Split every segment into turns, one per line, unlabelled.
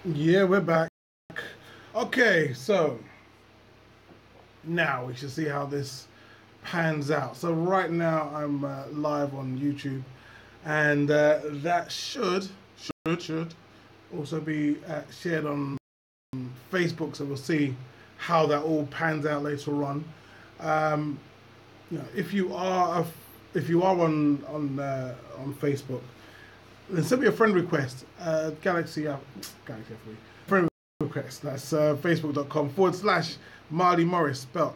Yeah, we're back. Okay, so now we should see how this pans out. So right now I'm live on YouTube, and that should also be shared on Facebook. So we'll see how that all pans out later on. Um, if you are if you are on Facebook, then send me a friend request. Galaxy friend request. That's facebook.com/Marley Morris, spelled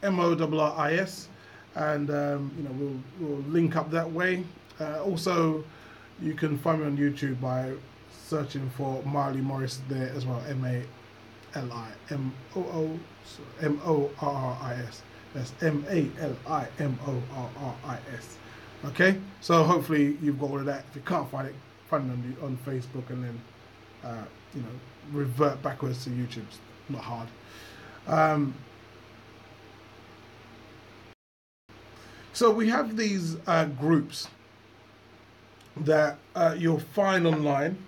MALIMORRIS, and we'll link up that way. Also, you can find me on YouTube by searching for Marley Morris there as well. MALIMORRIS. That's MALIMORRIS. Okay, so hopefully you've got all of that. If you can't find it, find it on Facebook, and then revert backwards to YouTube. It's not hard. So we have these groups that you'll find online.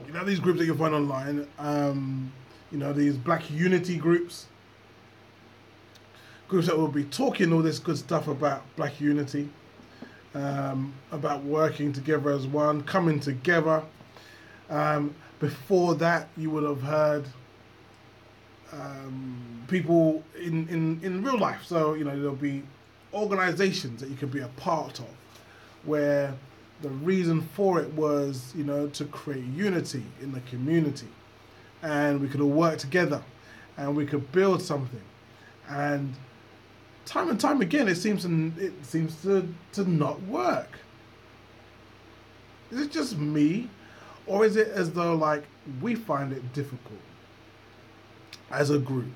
You know, these groups that you'll find online. These Black Unity groups that will be talking all this good stuff about Black Unity, about working together as one, coming together. Before that, you would have heard people in real life. So, there'll be organizations that you could be a part of, where the reason for it was, to create unity in the community. And we could all work together and we could build something. And time again, it seems to not work. Is it just me, or is it as though we find it difficult as a group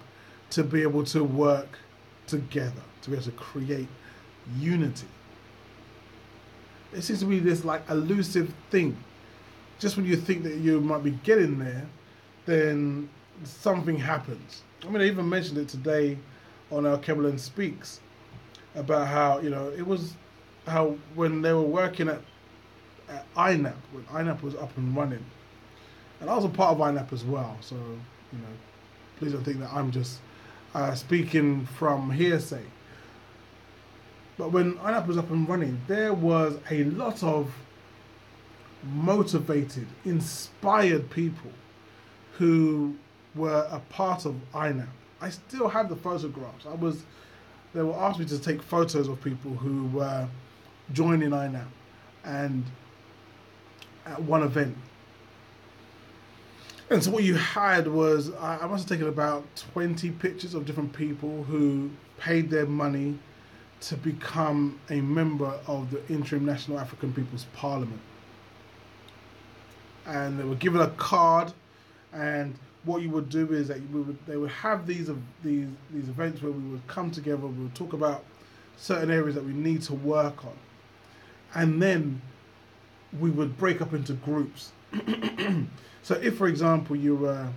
to be able to work together, to be able to create unity? It seems to be this elusive thing. Just when you think that you might be getting there, then something happens. I mean, I even mentioned it today on our Kevlin Speaks about how, it was how when they were working at INAP, when INAP was up and running, and I was a part of INAP as well, so, please don't think that I'm just speaking from hearsay. But when INAP was up and running, there was a lot of motivated, inspired people who were a part of INAP. I still have the photographs. They were asked me to take photos of people who were joining INAP, and at one event. And so what you had was, I must have taken about 20 pictures of different people who paid their money to become a member of the Interim National African People's Parliament. And they were given a card, and what you would do is that they would have these events where we would come together, we would talk about certain areas that we need to work on, and then we would break up into groups. So if, for example, you were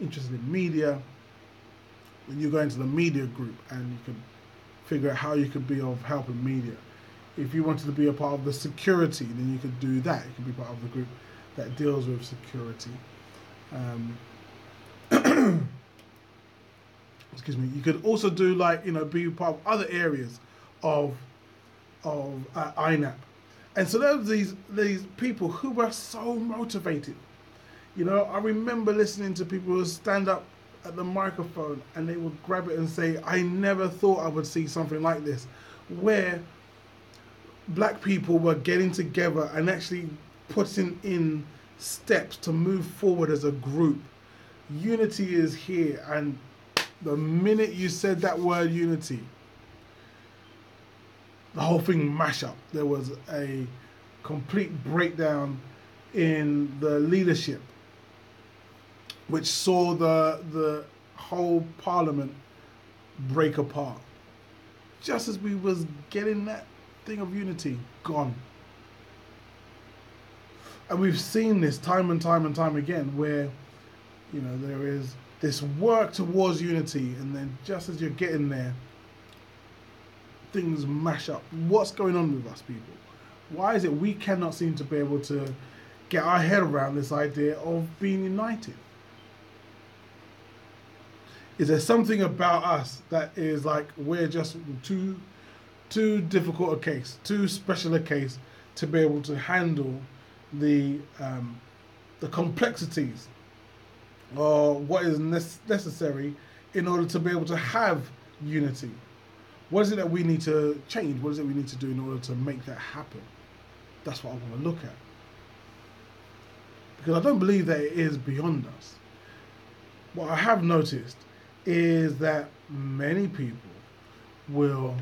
interested in media, then you go into the media group and you can figure out how you could be of help in media. If you wanted to be a part of the security, then you could do that. You could be part of the group that deals with security. Excuse me. You could also do be part of other areas of INAP. And so there was these people who were so motivated. I remember listening to people who would stand up at the microphone and they would grab it and say, I never thought I would see something like this, where Black people were getting together and actually putting in steps to move forward as a group. Unity is here, and the minute you said that word unity, the whole thing mash up. There was a complete breakdown in the leadership, which saw the whole parliament break apart. Just as we was getting that thing of unity gone. And we've seen this time and time and time again, where there is this work towards unity, and then just as you're getting there, things mash up. What's going on with us, people? Why is it we cannot seem to be able to get our head around this idea of being united? Is there something about us that is like we're just too difficult a case, too special a case to be able to handle the complexities or what is necessary in order to be able to have unity? What is it that we need to change? What is it we need to do in order to make that happen? That's what I want to look at. Because I don't believe that it is beyond us. What I have noticed is that many people will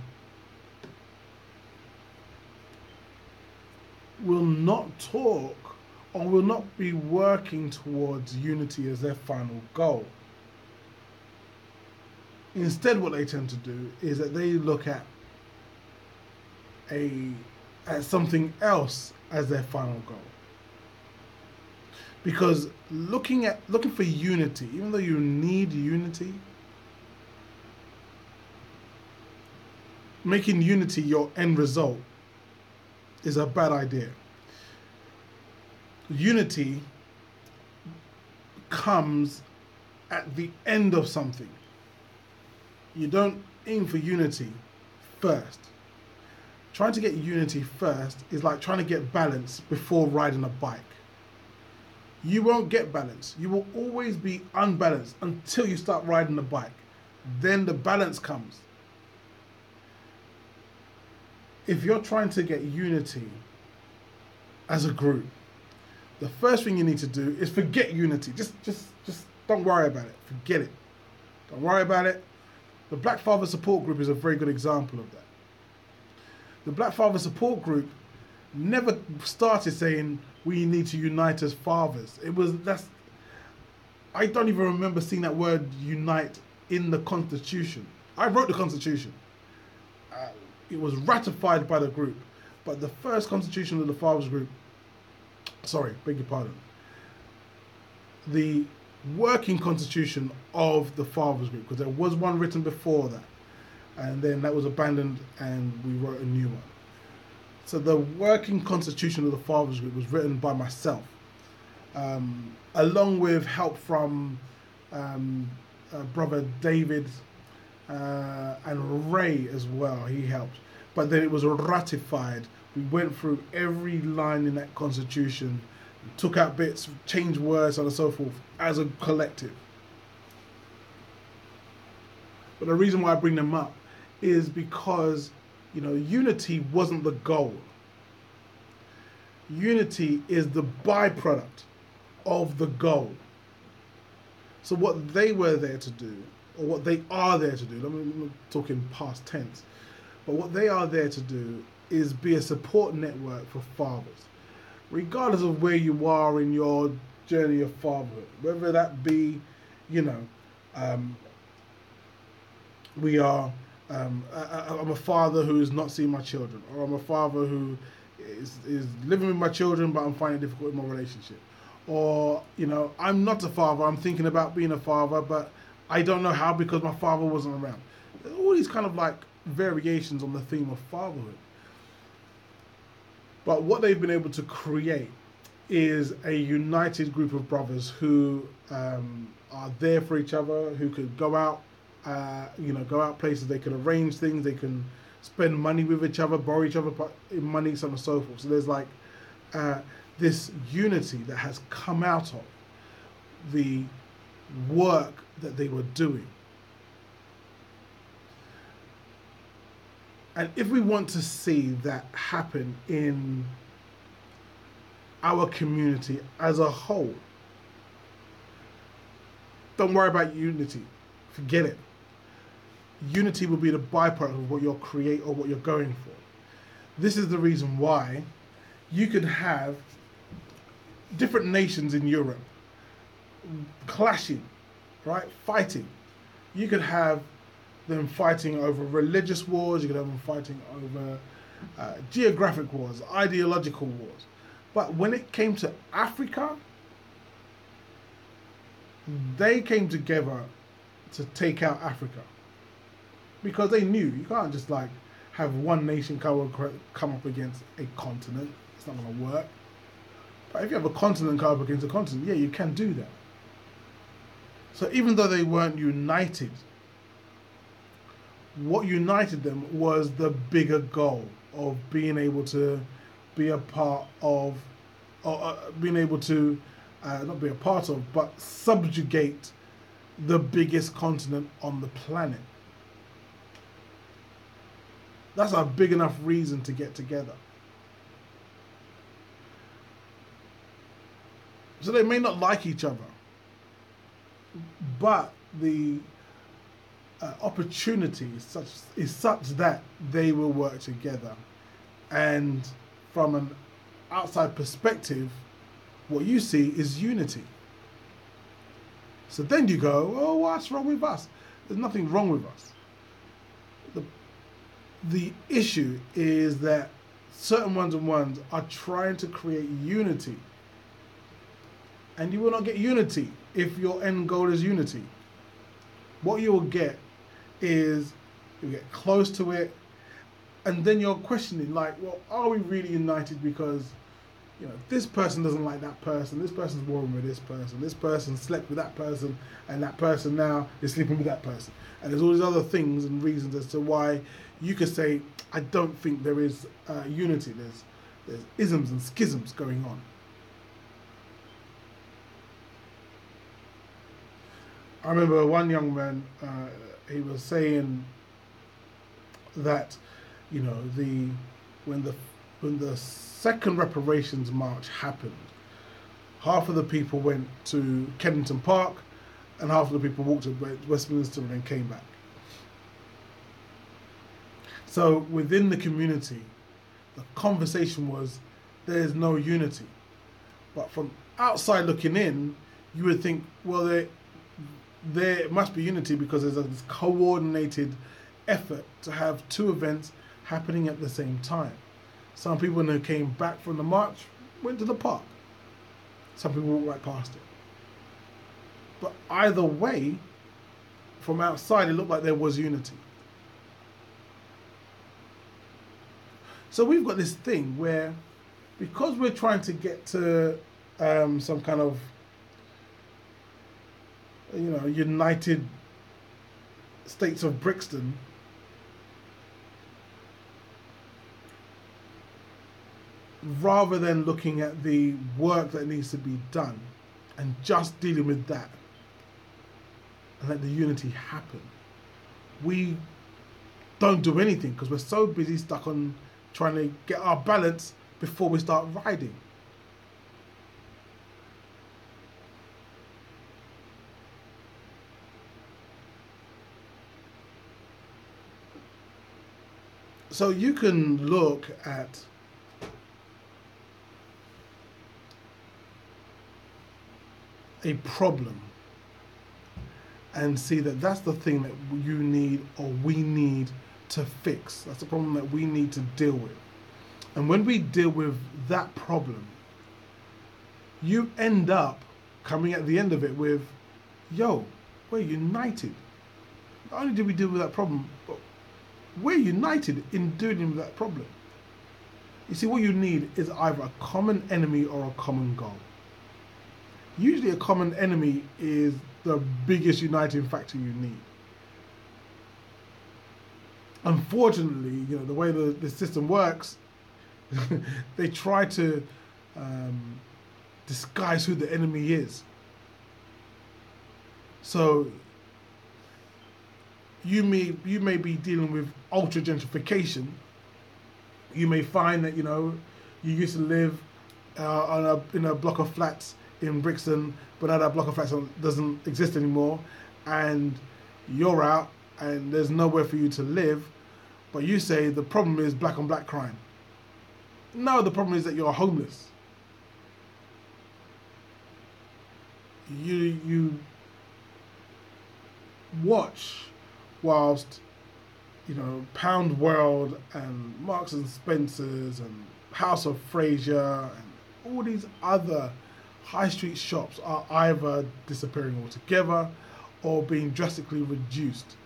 not talk or will not be working towards unity as their final goal. Instead, what they tend to do is that they look at something else as their final goal. Because looking for unity, even though you need unity, making unity your end result is a bad idea. Unity comes at the end of something. You don't aim for unity first. Trying to get unity first is like trying to get balance before riding a bike. You won't get balance. You will always be unbalanced until you start riding the bike. Then the balance comes. If you're trying to get unity as a group, the first thing you need to do is forget unity. Just don't worry about it. Forget it. Don't worry about it. The Black Father Support Group is a very good example of that. The Black Father Support Group never started saying we need to unite as fathers. I don't even remember seeing that word unite in the Constitution. I wrote the Constitution. It was ratified by the group, but the first Constitution of the Fathers Group, beg your pardon, the working Constitution of the Fathers Group, because there was one written before that, and then that was abandoned and we wrote a new one. So the working Constitution of the Fathers Group was written by myself, along with help from Brother David and Ray as well. He helped. But then it was ratified. We went through every line in that Constitution, took out bits, changed words, and so forth, as a collective. But the reason why I bring them up is because, unity wasn't the goal. Unity is the byproduct of the goal. So what they were there to do, or what they are there to do, I'm talking past tense, but what they are there to do is be a support network for fathers, regardless of where you are in your journey of fatherhood, whether that be, I'm a father who is not seeing my children, or I'm a father who is living with my children, but I'm finding it difficult in my relationship. Or, I'm not a father, I'm thinking about being a father, but I don't know how because my father wasn't around. All these kind of like variations on the theme of fatherhood. But what they've been able to create is a united group of brothers who are there for each other, who could go out, go out places, they can arrange things, they can spend money with each other, borrow each other money, so on and so forth. So there's like this unity that has come out of the work that they were doing. And if we want to see that happen in our community as a whole, don't worry about unity. Forget it. Unity will be the byproduct of what you'll create or what you're going for. This is the reason why you could have different nations in Europe clashing, right? Fighting. You could have them fighting over religious wars, you could have them fighting over geographic wars, ideological wars. But when it came to Africa, they came together to take out Africa. Because they knew you can't just like have one nation come up against a continent. It's not going to work. But if you have a continent come up against a continent, yeah, you can do that. So even though they weren't united, what united them was the bigger goal of being able to be a part of, or being able to, not be a part of, but subjugate the biggest continent on the planet. That's a big enough reason to get together. So they may not like each other, but the opportunity is such that they will work together. And from an outside perspective, what you see is unity. So then you go, oh, what's wrong with us? There's nothing wrong with us. The issue is that certain ones are trying to create unity. And you will not get unity if your end goal is unity. What you will get is you get close to it, and then you're questioning, like, well, are we really united because, you know, this person doesn't like that person, this person's warring with this person slept with that person, and that person now is sleeping with that person. And there's all these other things and reasons as to why you could say, I don't think there is unity. There's isms and schisms going on. I remember one young man, he was saying that, you know, when the second reparations march happened, half of the people went to Kennington Park and half of the people walked to Westminster and then came back. So within the community, the conversation was, there's no unity. But from outside looking in, you would think, well, there must be unity because there's this coordinated effort to have two events happening at the same time. Some people, when they came back from the march, went to the park. Some people walked right past it. But either way, from outside, it looked like there was unity. So we've got this thing where, because we're trying to get to some kind of, you know, United States of Brixton, rather than looking at the work that needs to be done and just dealing with that and let the unity happen, we don't do anything because we're so busy stuck on trying to get our balance before we start riding. So you can look at a problem and see that that's the thing that you need or we need to fix. That's the problem that we need to deal with. And when we deal with that problem, you end up coming at the end of it with, yo, we're united. Not only did we deal with that problem, but we're united in dealing with that problem. You see, what you need is either a common enemy or a common goal. Usually a common enemy is the biggest uniting factor you need. Unfortunately, you know, the way the system works, they try to disguise who the enemy is. So you may be dealing with ultra gentrification. You may find that, you know, you used to live in a block of flats in Brixton, but now that block of flats doesn't exist anymore, and you're out and there's nowhere for you to live, but you say the problem is black on black crime. No, the problem is that you're homeless. You watch whilst, you know, Pound World and Marks and Spencer's and House of Fraser and all these other high street shops are either disappearing altogether or being drastically reduced.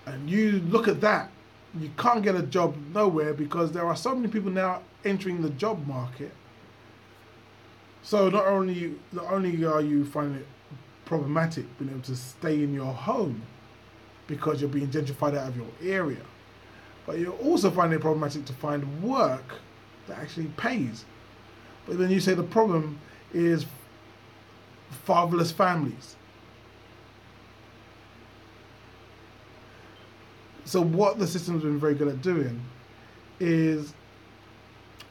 And you look at that, you can't get a job nowhere because there are so many people now entering the job market. So not only are you finding it problematic being able to stay in your home because you're being gentrified out of your area, but you're also finding it problematic to find work that actually pays. But then you say the problem is fatherless families. So what the system's been very good at doing is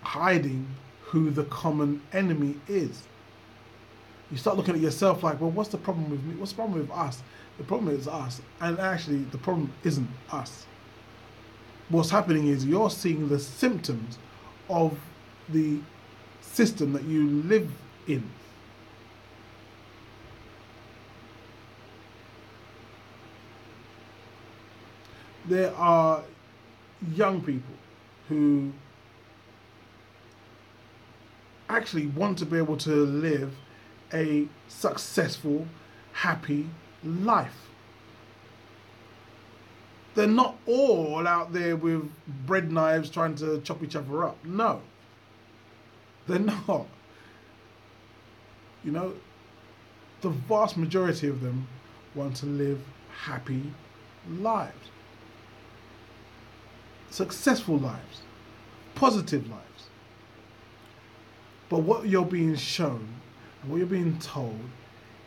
hiding who the common enemy is. You start looking at yourself like, well, what's the problem with me? What's the problem with us? The problem is us. And actually, the problem isn't us. What's happening is you're seeing the symptoms of the system that you live in. There are young people who actually want to be able to live a successful, happy life. They're not all out there with bread knives trying to chop each other up. No, they're not. You know, the vast majority of them want to live happy lives. Successful lives, positive lives. But what you're being shown and what you're being told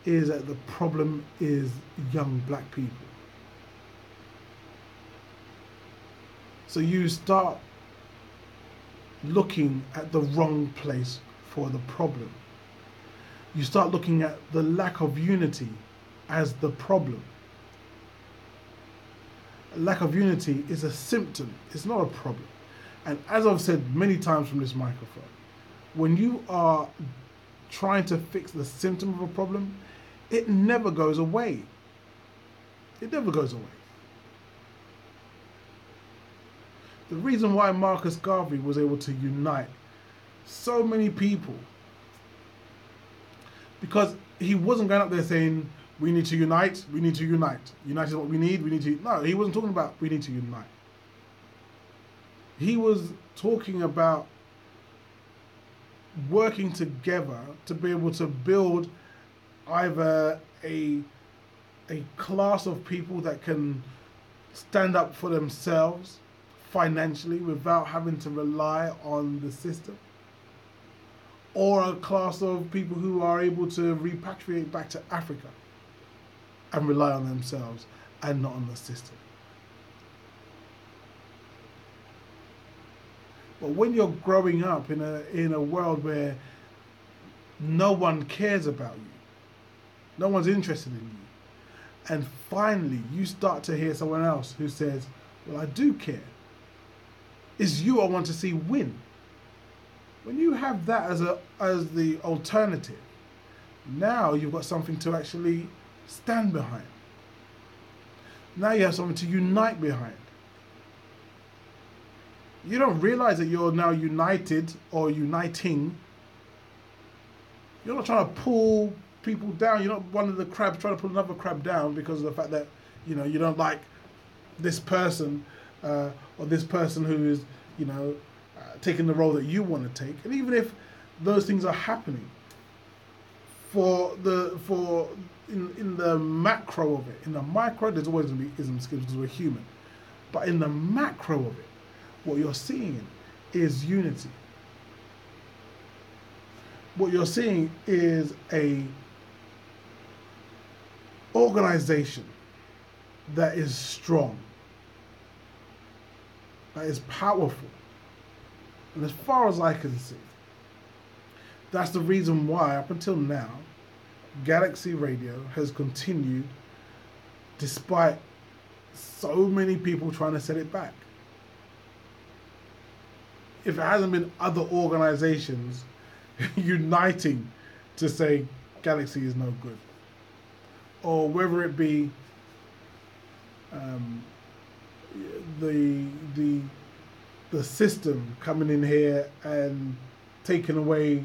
is that the problem is young black people. So you start looking at the wrong place for the problem. You start looking at the lack of unity as the problem. Lack of unity is a symptom, it's not a problem. And as I've said many times from this microphone, when you are trying to fix the symptom of a problem, it never goes away. It never goes away. The reason why Marcus Garvey was able to unite so many people, because he wasn't going up there saying, we need to unite, we need to unite. Unite is what we need to... No, he wasn't talking about we need to unite. He was talking about working together to be able to build either a class of people that can stand up for themselves financially without having to rely on the system, or a class of people who are able to repatriate back to Africa and rely on themselves and not on the system. But when you're growing up in a world where no one cares about you, no one's interested in you, and finally you start to hear someone else who says, well, I do care. It's you I want to see win. When you have that as the alternative, now you've got something to actually stand behind. Now you have something to unite behind. You don't realize that you're now united or uniting. You're not trying to pull people down. You're not one of the crabs trying to pull another crab down because of the fact that, you know, you don't like this person or this person who is, you know, taking the role that you want to take. And even if those things are happening in the macro of it, in the micro, there's always going to be isms because we're human. But in the macro of it, what you're seeing is unity. What you're seeing is a organization that is strong, that is powerful. And as far as I can see, that's the reason why, up until now, Galaxy Radio has continued despite so many people trying to set it back. If it hasn't been other organizations uniting to say Galaxy is no good, or whether it be the system coming in here and taking away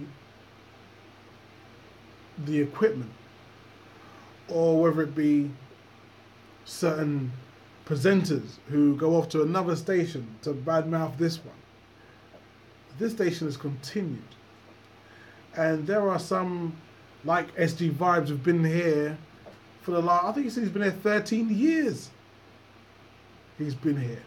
the equipment, or whether it be certain presenters who go off to another station to badmouth this one. This station has continued. And there are some, like SG Vibes, who've been here for the last, I think he said he's been here 13 years. He's been here.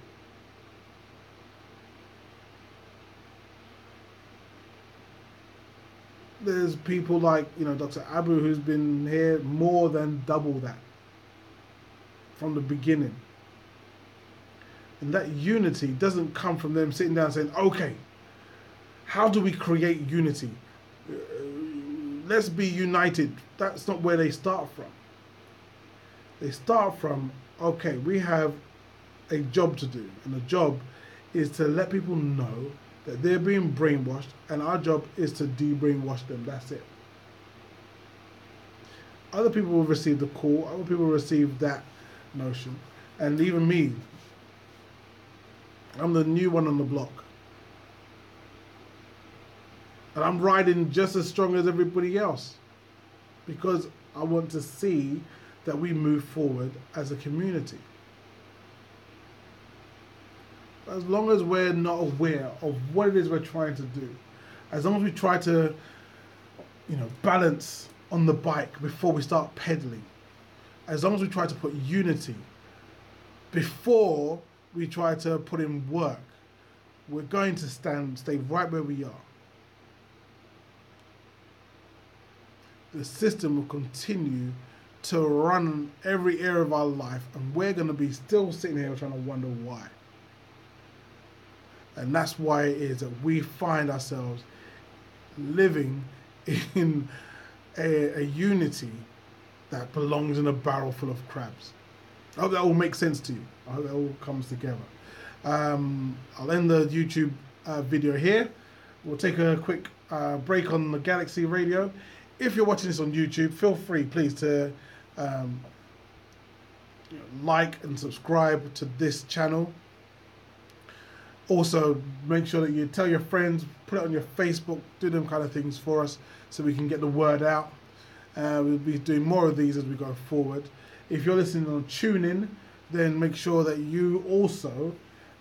There's people like, Dr. Abu, who's been here more than double that from the beginning. And that unity doesn't come from them sitting down saying, okay, how do we create unity? Let's be united. That's not where they start from. They start from, okay, we have a job to do. And the job is to let people know that they're being brainwashed, and our job is to de-brainwash them. That's it. Other people will receive the call. Other people will receive that notion. And even me, I'm the new one on the block. And I'm riding just as strong as everybody else, because I want to see that we move forward as a community. As long as we're not aware of what it is we're trying to do, as long as we try to, balance on the bike before we start pedaling, as long as we try to put unity before we try to put in work, we're going to stay right where we are. The system will continue to run every area of our life, and we're going to be still sitting here trying to wonder why. And that's why it is that we find ourselves living in a unity that belongs in a barrel full of crabs. I hope that all makes sense to you. I hope that all comes together. I'll end the YouTube video here. We'll take a quick break on the Galaxy Radio. If you're watching this on YouTube, feel free, please, to like and subscribe to this channel. Also, make sure that you tell your friends, put it on your Facebook, do them kind of things for us so we can get the word out. We'll be doing more of these as we go forward. If you're listening on TuneIn, then make sure that you also,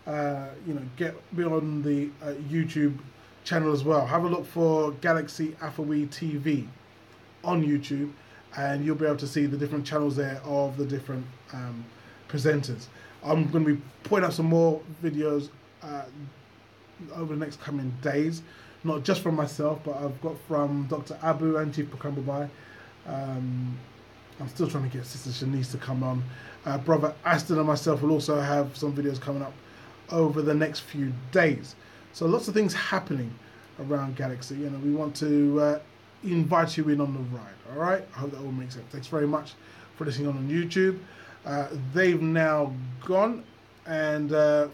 be on the YouTube channel as well. Have a look for Galaxy Afawi TV on YouTube, and you'll be able to see the different channels there of the different presenters. I'm going to be putting up some more videos over the next coming days, not just from myself, but I've got from Dr. Abu and Chief Pakambabai. I'm still trying to get Sister Shanice to come on. Brother Aston and myself will also have some videos coming up over the next few days. So lots of things happening around Galaxy, we want to invite you in on the ride. All right, I hope that all makes sense. Thanks very much for listening on YouTube. They've now gone, and